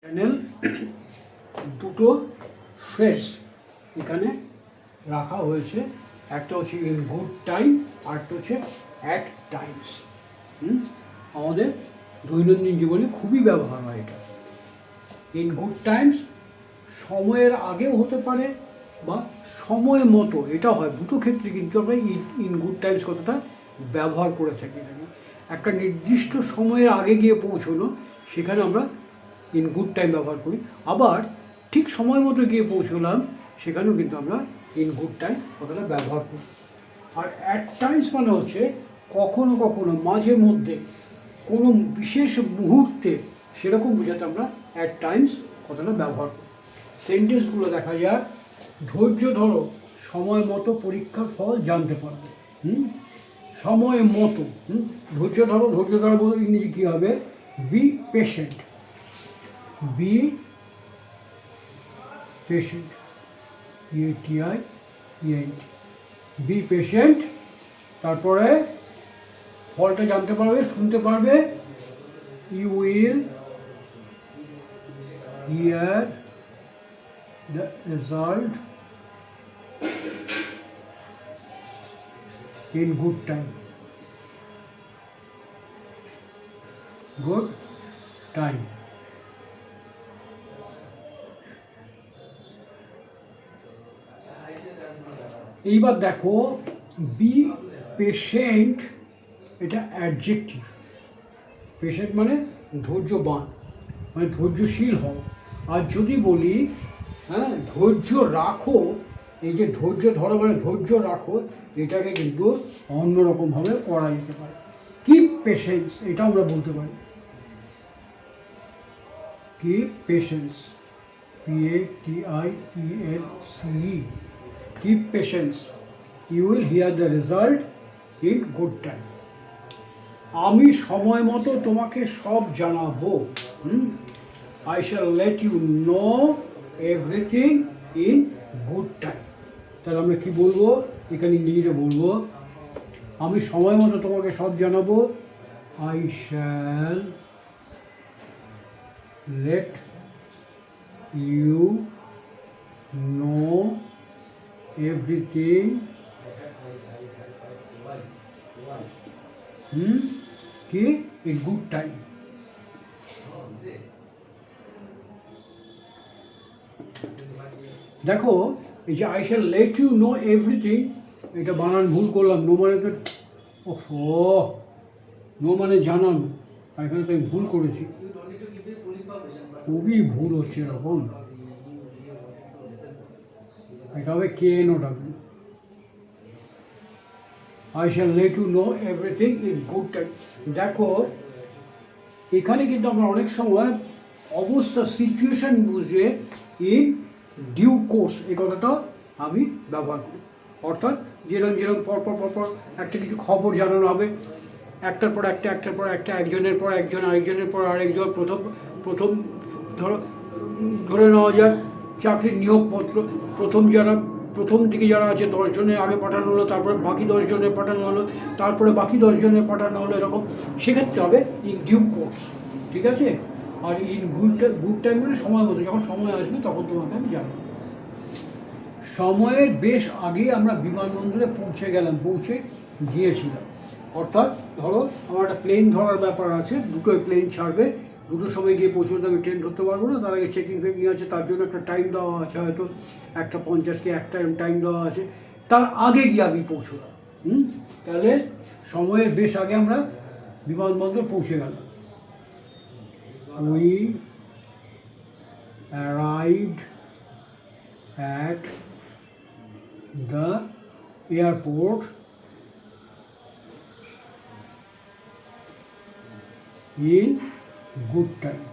Channel দুটো phrase এখানে রাখা হয়েছে, একটা হচ্ছে ইন গুড টাইম আর একটা হচ্ছে অ্যাট টাইমস। আমাদের দৈনন্দিন জীবনে খুবই ব্যবহার হয় এটা। ইন গুড টাইমস সময়ের আগেও হতে পারে বা সময় মতো, এটা হয় দুটো ক্ষেত্রে, কিন্তু আমরা ইন গুড টাইমস কথাটা ব্যবহার করে থাকি। একটা নির্দিষ্ট সময়ের আগে গিয়ে পৌঁছানো, সেখানে আমরা ইন গুড টাইম ব্যবহার করি। আবার ঠিক সময় মতো গিয়ে পৌঁছলাম, সেখানেও কিন্তু আমরা ইন গুড টাইম কথাটা ব্যবহার করি। আর অ্যাট টাইমস মানে হচ্ছে কখনো কখনো, মাঝে মধ্যে, কোনো বিশেষ মুহূর্তে, সেরকম বোঝাতে আমরা অ্যাট টাইমস কথাটা ব্যবহার করি। সেন্টেন্সগুলো দেখা যায়, ধৈর্য ধরো, সময় মতো পরীক্ষার ফল জানতে পারবে। সময় মতো, ধৈর্য ধরো, ধৈর্য ধরো বলে ইংরেজি কী হবে? Be patient. Be patient, PATIENT, be patient. তারপরে ফলটা জানতে পারবে, শুনতে পারবে, you will hear the result in good time. Good time. এইবার দেখো, বি পেশেন্ট, এটা অ্যাডজেক্টিভ। পেশেন্ট মানে ধৈর্যবান, মানে ধৈর্যশীল হও। আর যদি বলি ধৈর্য রাখো, এই যে ধৈর্য ধরো মানে ধৈর্য রাখো, এটাকে কিন্তু অন্যরকমভাবে করা যেতে পারে। কিপ পেশেন্স, এটা আমরা বলতে পারি। Keep patience, PATIENCE, keep patience, you will hear the result in good time. আমি সময় মতো তোমাকে সব জানাবো। I shall let you know everything in good time. তাহলে আমরা কি বলবো? এখানে ইংরেজিতে বলবো, আমি সময় মতো তোমাকে সব জানাবো। I shall let you know everything কি in good time. দেখো, এই যে I shall let you know everything, এটা বানান ভুল করলাম। নো মানে তো, নো মানে জানানো, আর এখানে তো আমি ভুল করেছি, খুবই ভুল হচ্ছে এরকম। এটা হবে KNOW। I shall let you know everything in good time. দেখো, এখানে কিন্তু আমরা অনেক সময় অবস্থা, সিচুয়েশান বুঝে ইন ডিউ কোর্স এই কথাটা আমি ব্যবহার করি। অর্থাৎ যেরকম পরপর একটা কিছু খবর জানানো হবে, একটার পর একটা, একজনের পর একজন, আরেকজনের পর আরেকজন। প্রথম ধরে নেওয়া যায় চাকরির নিয়োগপত্র, প্রথম দিকে যারা আছে 10 জনের আগে পাঠানো হলো, তারপরে বাকি 10 জনের পাঠানো হলো, তারপরে বাকি 10 জনের পাঠানো হলো, এরকম। সেক্ষেত্রে হবে ইন ডিউ কোর্স, ঠিক আছে? আর ইন গুড টাইম মানে সময় মতো, যখন সময় আসবে তখন তোমাকে আমি জানাবো। সময়ের বেশ আগে আমরা বিমানবন্দরে পৌঁছে গিয়েছিলাম। অর্থাৎ ধরো, আমার একটা প্লেন ধরার ব্যাপার আছে, দুটোই প্লেন ছাড়বে, দুটোর সময় গিয়ে পৌঁছতে আমি ট্রেন ধরতে পারবো না, তার আগে চেকিং ফেকিং আছে, তার জন্য একটা টাইম দেওয়া আছে, হয়তো 1:50 একটা টাইম দেওয়া আছে, তার আগে গিয়ে আমি পৌঁছলাম। তাহলে সময়ের বেশ আগে আমরা বিমানবন্দর পৌঁছে গেলাম। We arrived at the airport in good time.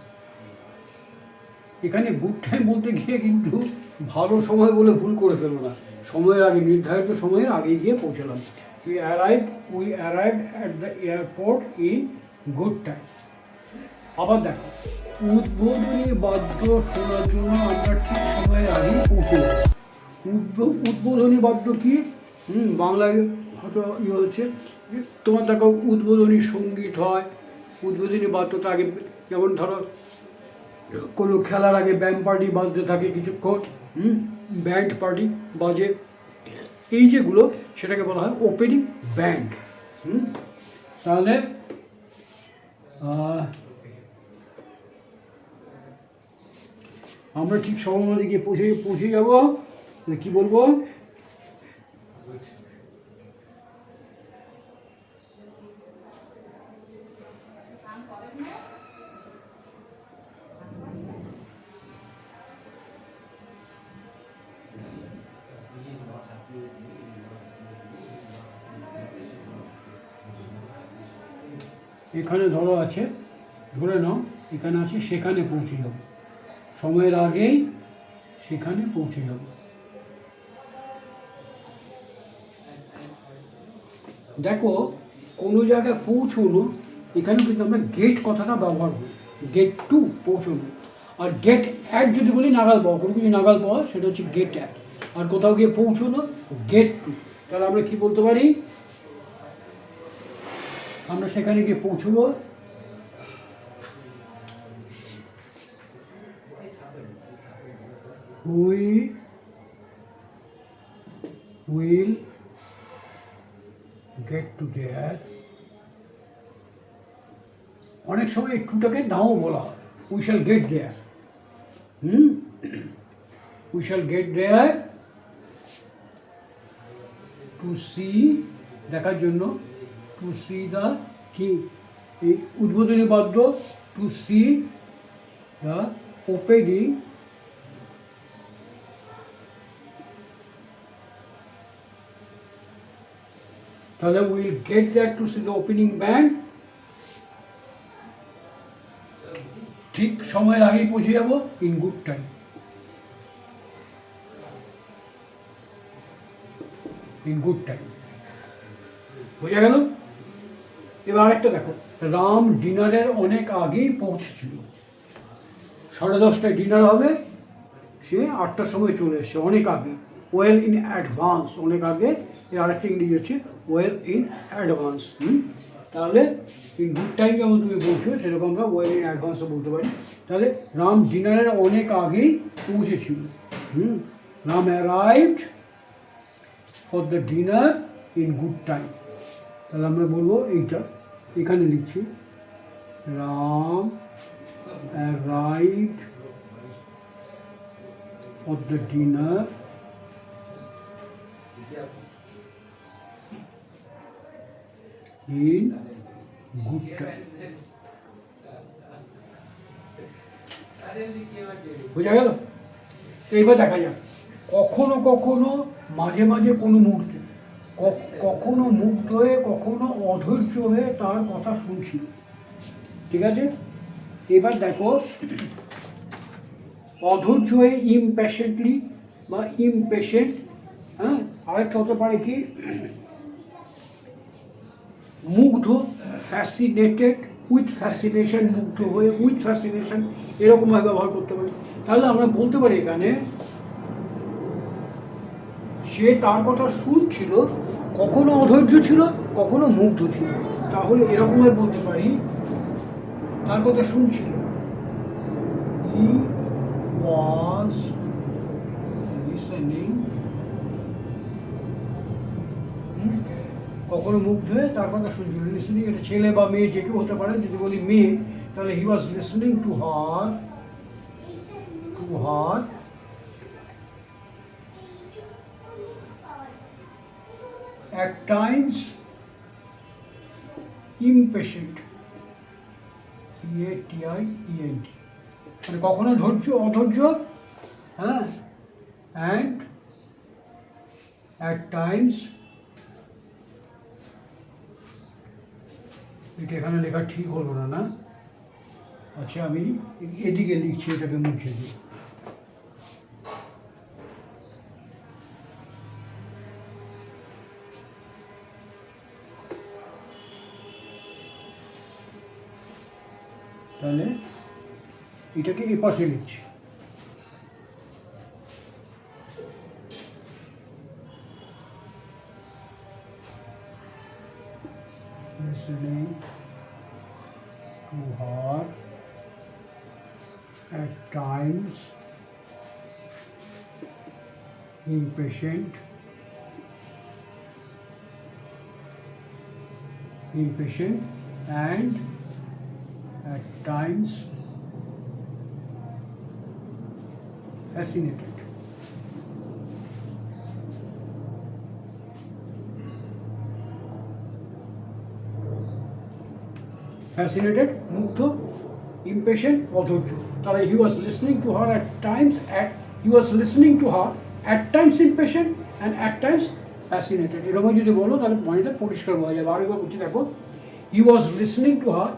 এখানে গুড টাইম বলতে গিয়ে কিন্তু ভালো সময় বলে ভুল করে ফেলো না, সময়ের আগে, নির্ধারিত সময়ের আগে গিয়ে পৌঁছলাম। We arrived at the airport in good time. আবার দেখো, উদ্বোধনী বাদ্য শোনার জন্য আমরা ঠিক সময়ের আগে পৌঁছে যাব। উদ্বোধনী বাদ্য কি? বাংলায় হয়তো হচ্ছে, তোমার দেখো উদ্বোধনী সঙ্গীত হয়, উদ্বোধনী বাদ্যটা আগে, যেমন ধরো কোনো খেলার আগে ব্যান্ড পার্টি বাজতে থাকে কিছুক্ষণ, ব্যান্ড পার্টি বাজে, এই যেগুলো সেটাকে বলা হয় ওপেনিং ব্যান্ড। তাহলে আমরা ঠিক সময় মতো গিয়ে পৌঁছে যাবো। কি বলবো, এখানে ধরো আছে, ধরে নাও এখানে আছে, সেখানে পৌঁছে যাব, সময়ের আগেই সেখানে পৌঁছে যাব। দেখো কোনো জায়গায় পৌঁছানো, এখানে কিন্তু আমরা গেট কথাটা ব্যবহার করি, গেট টু পৌঁছানো। আর গেট অ্যাট যদি বলি নাগাল পাওয়া, কোনো কিছু নাগাল পাওয়া সেটা হচ্ছে গেট অ্যাট। আর কোথাও গিয়ে পৌঁছানো গেট টু। তাহলে আমরা কি বলতে পারি, আমরা সেখানে গিয়ে পৌঁছবো, we will get to there। অনেক সময় একটুটাকে নাও বলা হয়, we shall get there। we shall get there to see, দেখার জন্য, to see the কি, এই উদ্বোধনী বাদ্য, to see the opening তাহলে will get that to see the opening band, ঠিক সময়ের আগেই পৌঁছে যাব, in good time, in good time. বোঝা গেল? এবার আরেকটা দেখো, রাম ডিনারের অনেক আগেই পৌঁছেছিল। 10:30টায় ডিনার হবে, সে 8টার সময় চলে এসছে, অনেক আগে, ওয়েল ইন অ্যাডভান্স, অনেক আগে। এর আরেকটা ইংরেজি হচ্ছে ওয়েল ইন অ্যাডভান্স। তাহলে ইন গুড টাইম যেমন তুমি বলছো, সেরকম আমরা ওয়েল ইন অ্যাডভান্সও বলতে পারি। তাহলে রাম ডিনারের অনেক আগেই পৌঁছেছিল। Ram arrived for the dinner in good time. তাহলে আমরা বলবো এইটা, এখানে লিখছি, Ram arrived for the dinner in good time। বোঝা গেল? এইবার দেখা যাক, কখনো কখনো মাঝে মাঝে কোনো মুহূর্তে কখনো মুগ্ধ হয়ে, কখনো অধৈর্য হয়ে তার কথা শুনছি। ঠিক আছে? এবার দেখো, অধৈর্য হয়ে ইমপ্যাশেন্টলি বা ইমপেশেন্ট। আরেকটা হতে পারে কি, মুগ্ধ, ফ্যাসিনেটেড, উইথ ফ্যাসিনেশন, মুগ্ধ হয়ে উইথ ফ্যাসিনেশন, এরকমভাবে ব্যবহার করতে পারি। তাহলে আমরা বলতে পারি এখানে সে তার কথা শুনছিল, কখনো অধৈর্য ছিল, কখনো মুগ্ধ ছিল। তাহলে এরকমভাবে বলতে পারি, তার কথা শুনছিল, হি ওয়াজ লিসেনিং, কখনো মুগ্ধ হয়ে তার কথা শুনছিল। লিসেনিং এটা ছেলে বা মেয়ে যে কেউ হতে পারে। যদি বলি মেয়ে, তাহলে he was listening to her, at times impatient, P-A-T-I-E-N-T, মানে কখনো অধৈর্য, and at times, এটা এখানে লেখা ঠিক হলো না, না? আচ্ছা, আমি এদিকে লিখছি, এটাকে মুছে দিই। তাহলে এটাকে এ পাশে লিখছি। Listening to her at times impatient and at times fascinated. Fascinated, মুগ্ধ, impatient, অধৈর্য। তাহলে he was listening to her at times impatient and at times fascinated। এরকম যদি বলো তাহলে পয়েন্টটা পরিষ্কার হয়ে যাবে। আরেকবার বলছি দেখো, he was listening to her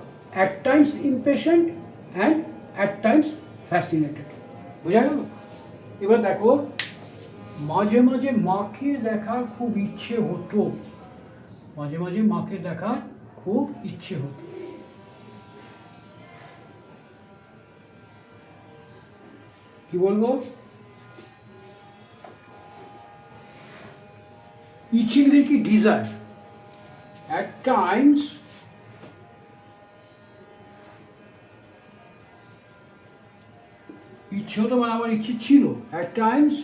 at times impatient and at times fascinated। বোঝা গেল? এবার দেখো, মাঝে মাঝে মাকে দেখার খুব ইচ্ছে হতো। মাঝে মাঝে মাকে দেখার খুব ইচ্ছে হতো। কি বলবো? ইচ্ছে কি ডিজায়ার। At times ইচ্ছে হতো মানে আমার ইচ্ছে ছিল। At times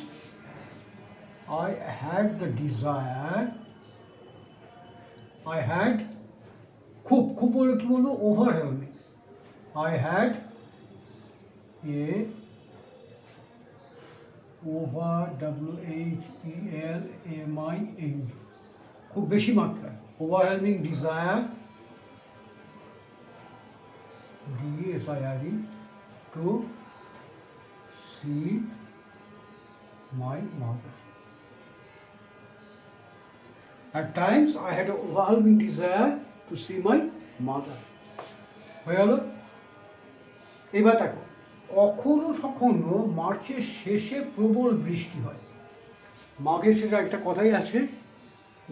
I had the desire, I had খুব বলে কি বলবো, overwhelming, I had a overwhelming, খুব বেশি মাত্রায়, overwhelming desire, desire to see my mother. At times I had an overwhelming desire to see my mother. হয়ে গেল? এবার দেখো, কখনো কখনো মার্চের শেষে প্রবল বৃষ্টি হয়। মাঘের শেষে একটা কথাই আছে,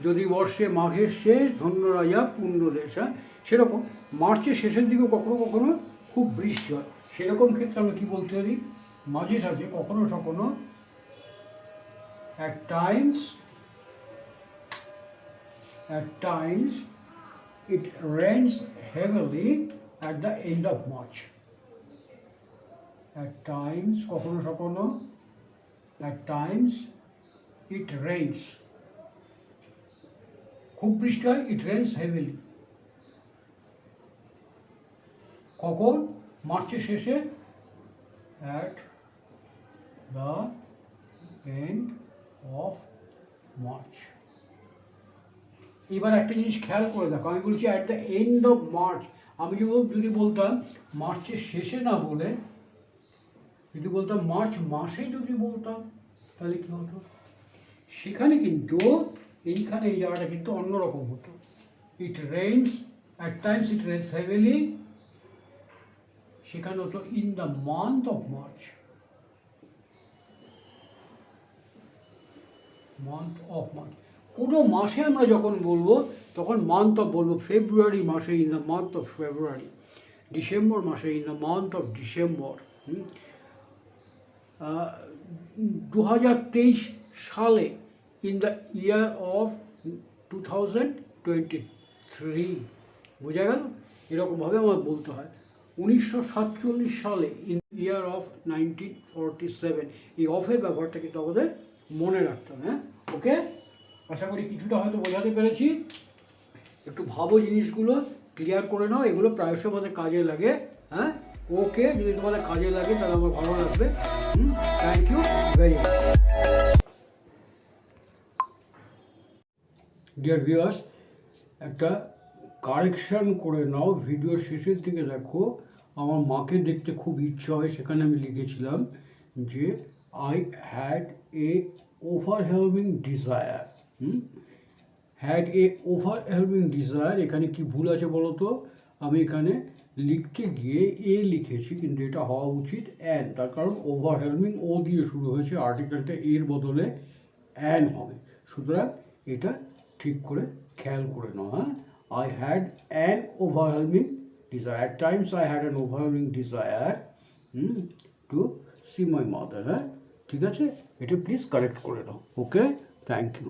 যদি বর্ষে মাঘের শেষ ধন্য রাজা পূর্ণ দেশ। সেরকম মার্চের শেষের দিকে কখনো কখনো খুব বৃষ্টি হয়। সেরকম ক্ষেত্রে আমরা কী বলতে পারি, মাঝে সাঝে কখনো কখনো at times it rains heavily at the end of March. At times কখনো কখনো at times it rains, খুব বৃষ্টি হয়, it rains heavily। কখন? মার্চের শেষে, at the end of March। এবার একটা জিনিস খেয়াল করে দেখো, আমি বলছি at the end of March। আমি যদি বলতাম মার্চের শেষে না বলে যদি বলতাম মার্চ মাসে যদি বলতাম, তাহলে কী হতো? সেখানে কিন্তু এইখানে এই জায়গাটা কিন্তু অন্যরকম হতো। It rains, at times it rains heavily, সেখানে হতো in the month of March. কোনো মাসে আমরা যখন বলবো তখন মান্থ অফ বলবো। ফেব্রুয়ারি মাসে in the month of February, ডিসেম্বর মাসে in the month of December. 2023 সালে ইন দ্য ইয়ার অফ 2023। বোঝা গেল? এরকমভাবে আমার বলতে হয়। 1947 সালে ইন ইয়ার অফ 1947। এই অফের ব্যাপারটা কিন্তু আমাদের মনে রাখতে হবে। হ্যাঁ, ওকে, আশা করি কিছুটা হয়তো বোঝাতে পেরেছি। একটু ভাবো, জিনিসগুলো ক্লিয়ার করে নাও, এগুলো প্রায়শই আমাদের কাজে লাগে। হ্যাঁ, ওকে, যদি তোমাদের কাজে লাগে তাহলে আমার ভালো লাগবে। Thank you very much. Dear viewers, একটা কারেকশান করে নাও, ভিডিওর শেষের দিকে দেখো, আমার মাকে দেখতে খুব ইচ্ছা হয়, সেখানে আমি লিখেছিলাম যে I had a overwhelming desire. Had a overwhelming desire, এখানে কি ভুল আছে বলো তো? আমি এখানে লিখতে গিয়ে এ লিখেছি, কিন্তু এটা হওয়া উচিত অ্যান। তার কারণ ওভারওয়েলমিং ও দিয়ে শুরু হয়েছে, আর্টিকেলটা এর বদলে অ্যান হবে। সুতরাং এটা ঠিক করে খেয়াল করে নাও। হ্যাঁ, I had an overwhelming desire. At times I had an overwhelming desire to see my mother. হ্যাঁ, ঠিক আছে, এটা প্লিজ কারেক্ট করে নাও। ওকে, থ্যাংক ইউ।